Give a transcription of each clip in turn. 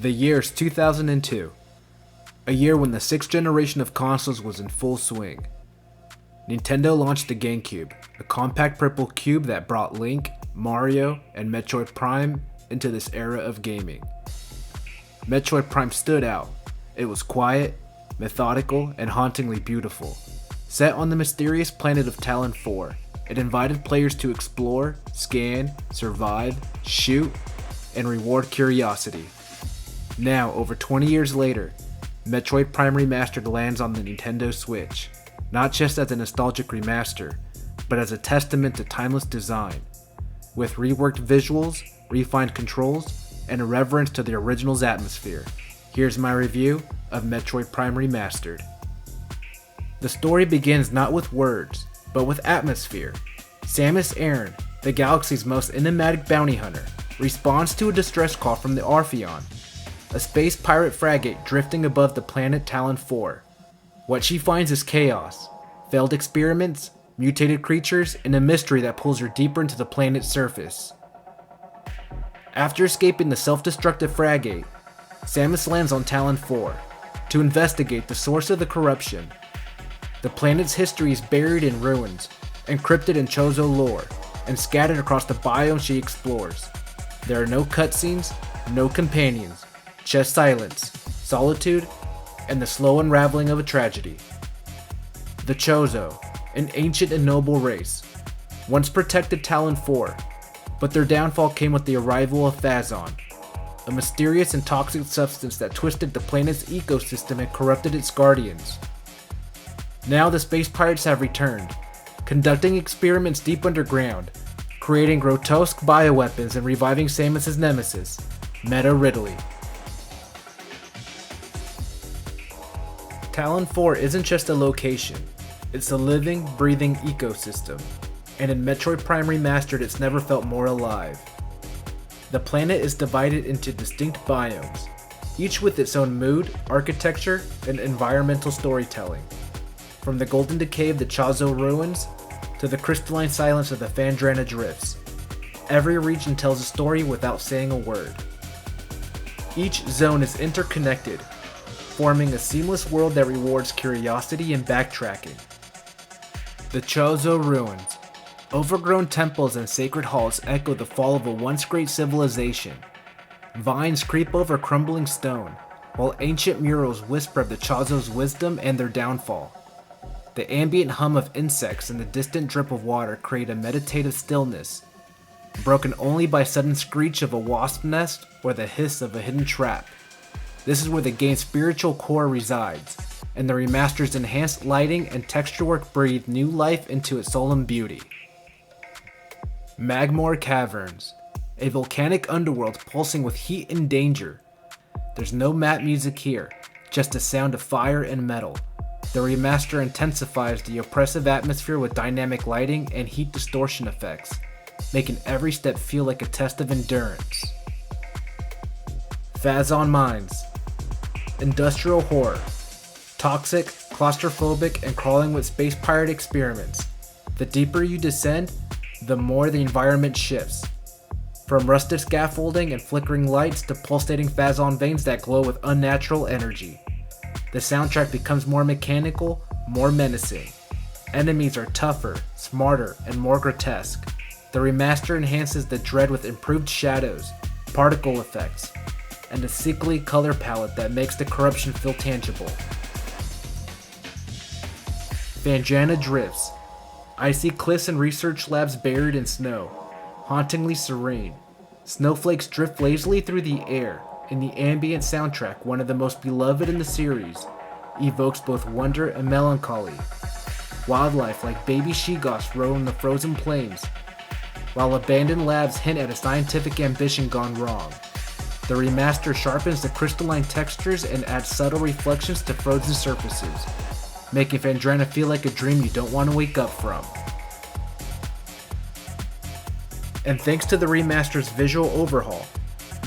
The year's 2002, a year when the 6th generation of consoles was in full swing. Nintendo launched the GameCube, a compact purple cube that brought Link, Mario, and Metroid Prime into this era of gaming. Metroid Prime stood out. It was quiet, methodical, and hauntingly beautiful. Set on the mysterious planet of Tallon IV, it invited players to explore, scan, survive, shoot, and reward curiosity. Now, over 20 years later, Metroid Prime Remastered lands on the Nintendo Switch, not just as a nostalgic remaster, but as a testament to timeless design. With reworked visuals, refined controls, and a reverence to the original's atmosphere, here's my review of Metroid Prime Remastered. The story begins not with words, but with atmosphere. Samus Aran, the galaxy's most enigmatic bounty hunter, responds to a distress call from the Orpheon, a space pirate frigate drifting above the planet Tallon IV. What she finds is chaos, failed experiments, mutated creatures, and a mystery that pulls her deeper into the planet's surface. After escaping the self-destructive frigate, Samus lands on Tallon IV to investigate the source of the corruption. The planet's history is buried in ruins, encrypted in Chozo lore, and scattered across the biomes she explores. There are no cutscenes, no companions, just silence, solitude, and the slow unraveling of a tragedy. The Chozo, an ancient and noble race, once protected Tallon IV, but their downfall came with the arrival of Phazon, a mysterious and toxic substance that twisted the planet's ecosystem and corrupted its guardians. Now the space pirates have returned, conducting experiments deep underground, creating grotesque bioweapons and reviving Samus' nemesis, Ridley. Tallon IV isn't just a location, it's a living, breathing ecosystem, and in Metroid Prime Remastered it's never felt more alive. The planet is divided into distinct biomes, each with its own mood, architecture, and environmental storytelling. From the golden decay of the Chozo ruins, to the crystalline silence of the Phendrana Drifts, every region tells a story without saying a word. Each zone is interconnected, forming a seamless world that rewards curiosity and backtracking. The Chozo ruins, overgrown temples and sacred halls echo the fall of a once great civilization. Vines creep over crumbling stone, while ancient murals whisper of the Chozo's wisdom and their downfall. The ambient hum of insects and the distant drip of water create a meditative stillness, broken only by sudden screech of a wasp nest or the hiss of a hidden trap. This is where the game's spiritual core resides, and the remaster's enhanced lighting and texture work breathe new life into its solemn beauty. Magmoor Caverns, a volcanic underworld pulsing with heat and danger. There's no map music here, just a sound of fire and metal. The remaster intensifies the oppressive atmosphere with dynamic lighting and heat distortion effects, making every step feel like a test of endurance. Phazon Mines, industrial horror, toxic, claustrophobic, and crawling with space pirate experiments. The deeper you descend, the more the environment shifts. From rusted scaffolding and flickering lights to pulsating Phazon veins that glow with unnatural energy. The soundtrack becomes more mechanical, more menacing. Enemies are tougher, smarter, and more grotesque. The remaster enhances the dread with improved shadows, particle effects, and a sickly color palette that makes the corruption feel tangible. Phendrana Drifts, icy cliffs and research labs buried in snow, hauntingly serene. Snowflakes drift lazily through the air, and the ambient soundtrack, one of the most beloved in the series, evokes both wonder and melancholy. Wildlife like baby she-goths roam the frozen plains, while abandoned labs hint at a scientific ambition gone wrong. The remaster sharpens the crystalline textures and adds subtle reflections to frozen surfaces, making Phendrana feel like a dream you don't want to wake up from. And thanks to the remaster's visual overhaul,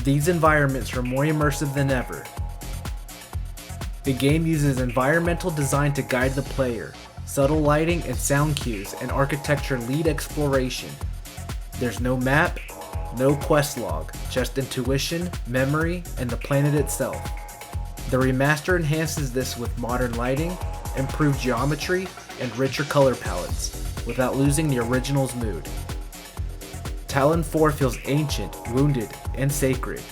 these environments are more immersive than ever. The game uses environmental design to guide the player, subtle lighting and sound cues and architecture lead exploration. There's no map, no quest log, just intuition, memory, and the planet itself. The remaster enhances this with modern lighting, improved geometry, and richer color palettes, without losing the original's mood. Tallon IV feels ancient, wounded, and sacred.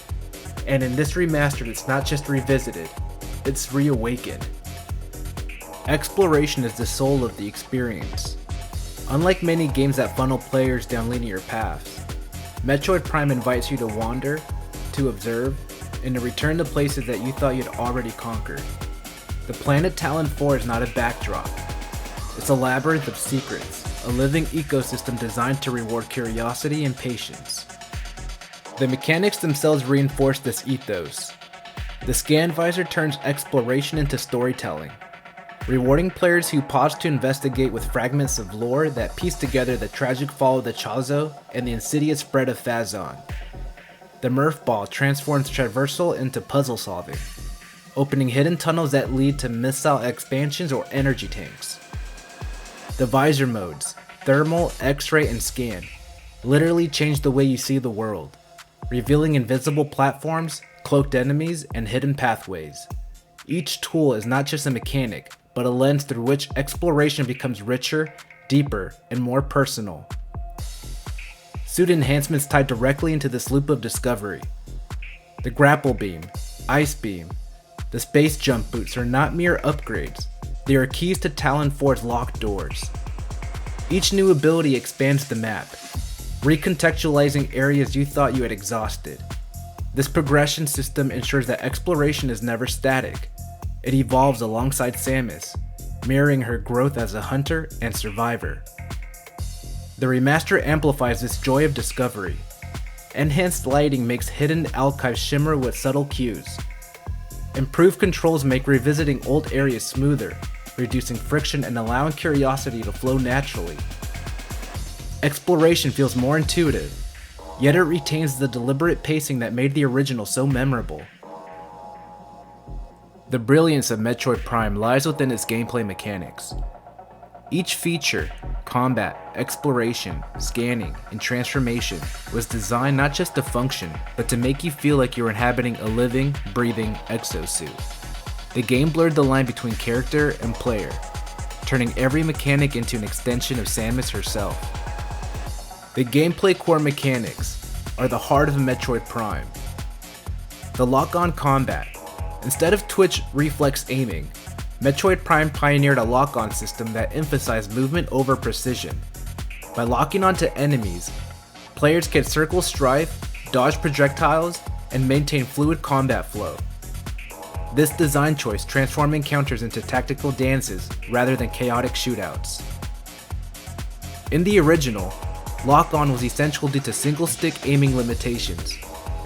And in this remastered, it's not just revisited, it's reawakened. Exploration is the soul of the experience. Unlike many games that funnel players down linear paths, Metroid Prime invites you to wander, to observe, and to return to places that you thought you'd already conquered. The planet Tallon IV is not a backdrop. It's a labyrinth of secrets, a living ecosystem designed to reward curiosity and patience. The mechanics themselves reinforce this ethos. The scan visor turns exploration into storytelling, rewarding players who pause to investigate with fragments of lore that piece together the tragic fall of the Chozo and the insidious spread of Phazon. The Morph Ball transforms traversal into puzzle solving, opening hidden tunnels that lead to missile expansions or energy tanks. The visor modes, thermal, x-ray, and scan, literally change the way you see the world, revealing invisible platforms, cloaked enemies, and hidden pathways. Each tool is not just a mechanic, but a lens through which exploration becomes richer, deeper, and more personal. Suit enhancements tie directly into this loop of discovery. The grapple beam, ice beam, the space jump boots are not mere upgrades, they are keys to Tallon IV's locked doors. Each new ability expands the map, recontextualizing areas you thought you had exhausted. This progression system ensures that exploration is never static. It evolves alongside Samus, mirroring her growth as a hunter and survivor. The remaster amplifies this joy of discovery. Enhanced lighting makes hidden alchives shimmer with subtle cues. Improved controls make revisiting old areas smoother, reducing friction and allowing curiosity to flow naturally. Exploration feels more intuitive, yet it retains the deliberate pacing that made the original so memorable. The brilliance of Metroid Prime lies within its gameplay mechanics. Each feature, combat, exploration, scanning, and transformation was designed not just to function, but to make you feel like you're inhabiting a living, breathing exosuit. The game blurred the line between character and player, turning every mechanic into an extension of Samus herself. The gameplay core mechanics are the heart of Metroid Prime. The lock-on combat. Instead of twitch reflex aiming, Metroid Prime pioneered a lock-on system that emphasized movement over precision. By locking onto enemies, players can circle strife, dodge projectiles, and maintain fluid combat flow. This design choice transformed encounters into tactical dances rather than chaotic shootouts. In the original, lock-on was essential due to single-stick aiming limitations.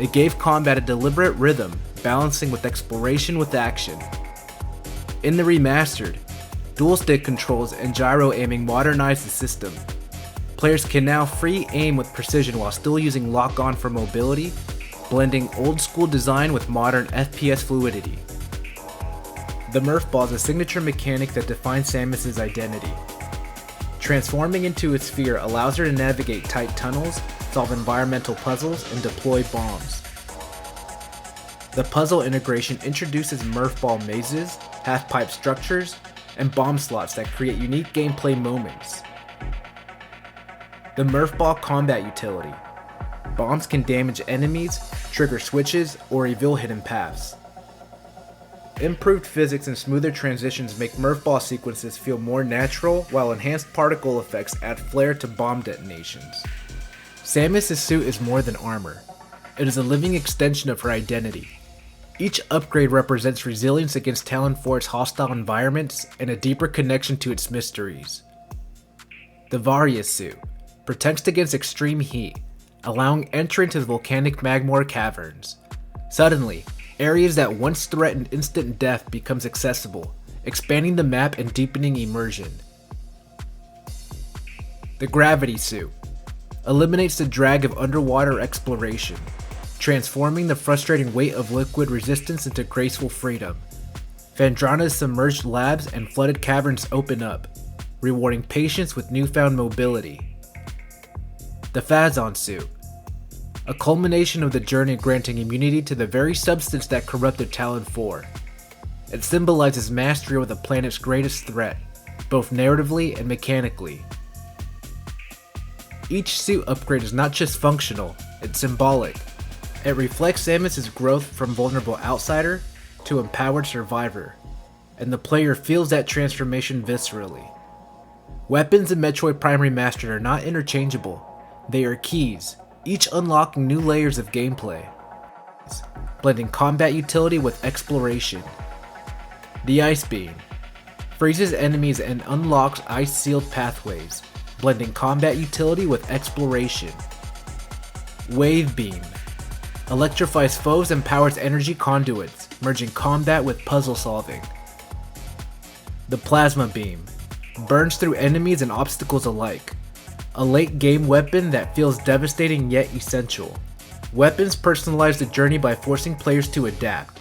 It gave combat a deliberate rhythm, balancing with exploration with action. In the remastered, dual-stick controls and gyro aiming modernized the system. Players can now free aim with precision while still using lock-on for mobility, blending old-school design with modern FPS fluidity. The Morph Ball is a signature mechanic that defines Samus' identity. Transforming into a sphere allows her to navigate tight tunnels, solve environmental puzzles, and deploy bombs. The puzzle integration introduces Morph Ball mazes, half-pipe structures, and bomb slots that create unique gameplay moments. The Morph Ball combat utility. Bombs can damage enemies, trigger switches, or reveal hidden paths. Improved physics and smoother transitions make Morph Ball sequences feel more natural, while enhanced particle effects add flair to bomb detonations. Samus' suit is more than armor. It is a living extension of her identity. Each upgrade represents resilience against Tallon IV's hostile environments and a deeper connection to its mysteries. The Varia suit protects against extreme heat, allowing entry into the volcanic Magmoor Caverns. Suddenly, areas that once threatened instant death becomes accessible, expanding the map and deepening immersion. The Gravity suit eliminates the drag of underwater exploration, transforming the frustrating weight of liquid resistance into graceful freedom. Phendrana's submerged labs and flooded caverns open up, rewarding patience with newfound mobility. The Phazon suit. a culmination of the journey granting immunity to the very substance that corrupted Tallon IV. It symbolizes mastery over the planet's greatest threat, both narratively and mechanically. Each suit upgrade is not just functional, it's symbolic. It reflects Samus's growth from vulnerable outsider to empowered survivor, and the player feels that transformation viscerally. Weapons in Metroid Prime Remastered are not interchangeable, they are keys, each unlocking new layers of gameplay, blending combat utility with exploration. The Ice Beam freezes enemies and unlocks ice-sealed pathways, blending combat utility with exploration. Wave Beam electrifies foes and powers energy conduits, merging combat with puzzle solving. The Plasma Beam burns through enemies and obstacles alike, a late game weapon that feels devastating yet essential. Weapons personalize the journey by forcing players to adapt.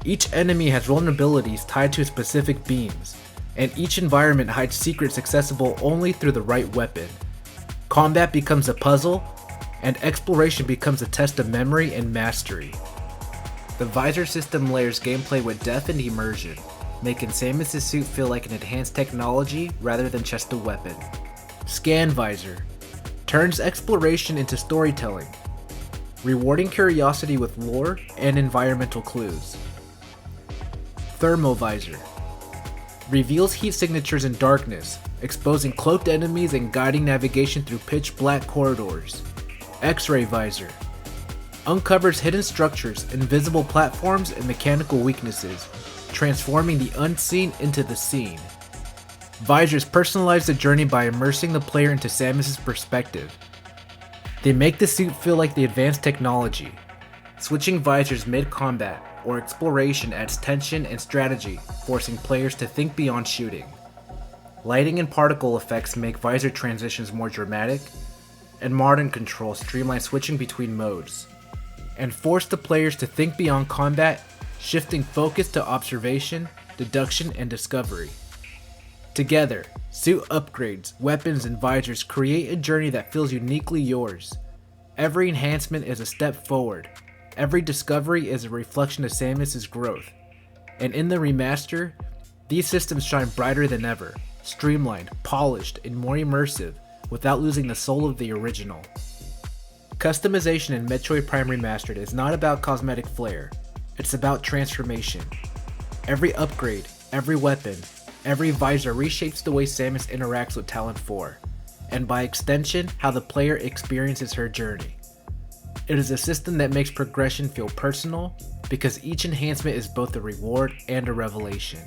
Each enemy has vulnerabilities tied to specific beams, and each environment hides secrets accessible only through the right weapon. Combat becomes a puzzle, and exploration becomes a test of memory and mastery. The visor system layers gameplay with depth and immersion, making Samus' suit feel like an enhanced technology rather than just a weapon. Scan Visor turns exploration into storytelling, rewarding curiosity with lore and environmental clues. Thermal Visor reveals heat signatures in darkness, exposing cloaked enemies and guiding navigation through pitch black corridors. X-Ray Visor uncovers hidden structures, invisible platforms, and mechanical weaknesses, transforming the unseen into the seen. Visors personalize the journey by immersing the player into Samus' perspective. They make the suit feel like the advanced technology. Switching visors mid-combat or exploration adds tension and strategy, forcing players to think beyond shooting. Lighting and particle effects make visor transitions more dramatic, and modern controls streamline switching between modes, and force the players to think beyond combat, shifting focus to observation, deduction, and discovery. Together, suit upgrades, weapons, and visors create a journey that feels uniquely yours. Every enhancement is a step forward. Every discovery is a reflection of Samus' growth. And in the remaster, these systems shine brighter than ever, streamlined, polished, and more immersive, without losing the soul of the original. Customization in Metroid Prime Remastered is not about cosmetic flair, it's about transformation. Every upgrade, every weapon, every visor reshapes the way Samus interacts with Tallon IV, and by extension, how the player experiences her journey. It is a system that makes progression feel personal, because each enhancement is both a reward and a revelation.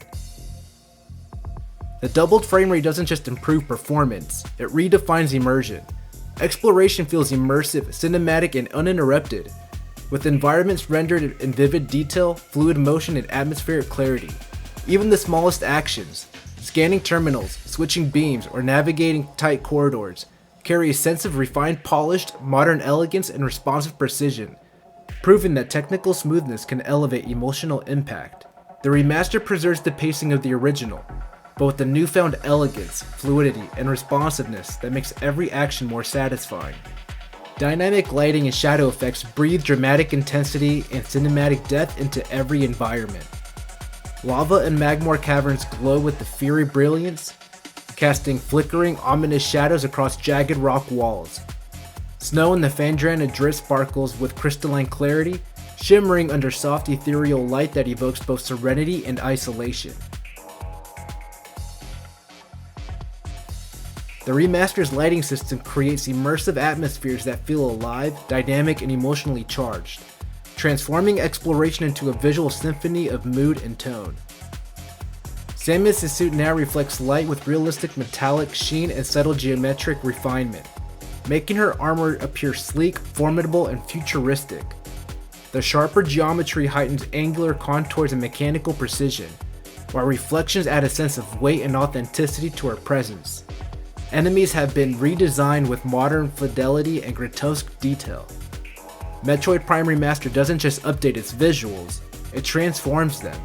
The doubled frame rate doesn't just improve performance, it redefines immersion. Exploration feels immersive, cinematic, and uninterrupted, with environments rendered in vivid detail, fluid motion, and atmospheric clarity. Even the smallest actions, scanning terminals, switching beams, or navigating tight corridors, carry a sense of refined, polished, modern elegance and responsive precision, proving that technical smoothness can elevate emotional impact. The remaster preserves the pacing of the original, but with the newfound elegance, fluidity, and responsiveness that makes every action more satisfying. Dynamic lighting and shadow effects breathe dramatic intensity and cinematic depth into every environment. Lava and Magmoor Caverns glow with the fiery brilliance, casting flickering, ominous shadows across jagged rock walls. Snow in the Phendrana Drifts sparkles with crystalline clarity, shimmering under soft ethereal light that evokes both serenity and isolation. The remaster's lighting system creates immersive atmospheres that feel alive, dynamic, and emotionally charged, transforming exploration into a visual symphony of mood and tone. Samus' suit now reflects light with realistic metallic sheen and subtle geometric refinement, making her armor appear sleek, formidable, and futuristic. The sharper geometry heightens angular contours and mechanical precision, while reflections add a sense of weight and authenticity to her presence. Enemies have been redesigned with modern fidelity and grotesque detail. Metroid Prime Remastered doesn't just update its visuals, it transforms them.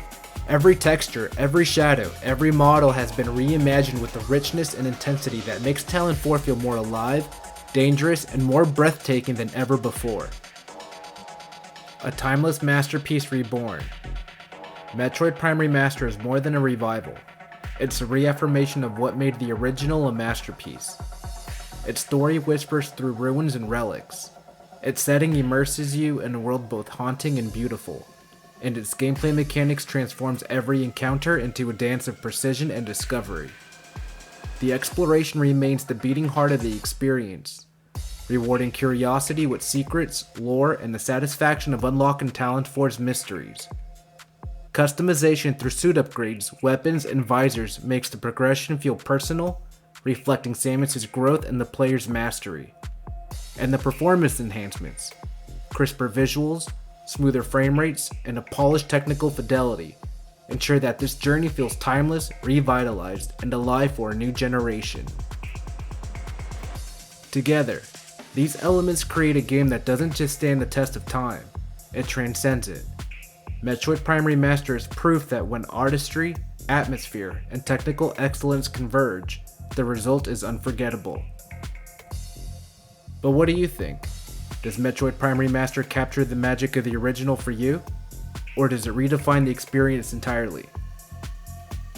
Every texture, every shadow, every model has been reimagined with the richness and intensity that makes Tallon IV feel more alive, dangerous, and more breathtaking than ever before. A timeless masterpiece reborn. Metroid Prime Remastered is more than a revival. It's a reaffirmation of what made the original a masterpiece. Its story whispers through ruins and relics. Its setting immerses you in a world both haunting and beautiful, and its gameplay mechanics transforms every encounter into a dance of precision and discovery. The exploration remains the beating heart of the experience, rewarding curiosity with secrets, lore, and the satisfaction of unlocking Tallon IV's mysteries. Customization through suit upgrades, weapons, and visors makes the progression feel personal, reflecting Samus' growth and the player's mastery. And the performance enhancements, crisper visuals, smoother frame rates, and a polished technical fidelity ensure that this journey feels timeless, revitalized, and alive for a new generation. Together, these elements create a game that doesn't just stand the test of time, it transcends it. Metroid Prime Remastered is proof that when artistry, atmosphere, and technical excellence converge, the result is unforgettable. But what do you think? Does Metroid Prime Remastered capture the magic of the original for you? Or does it redefine the experience entirely?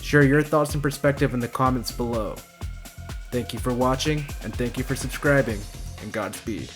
Share your thoughts and perspective in the comments below. Thank you for watching, and thank you for subscribing, and Godspeed.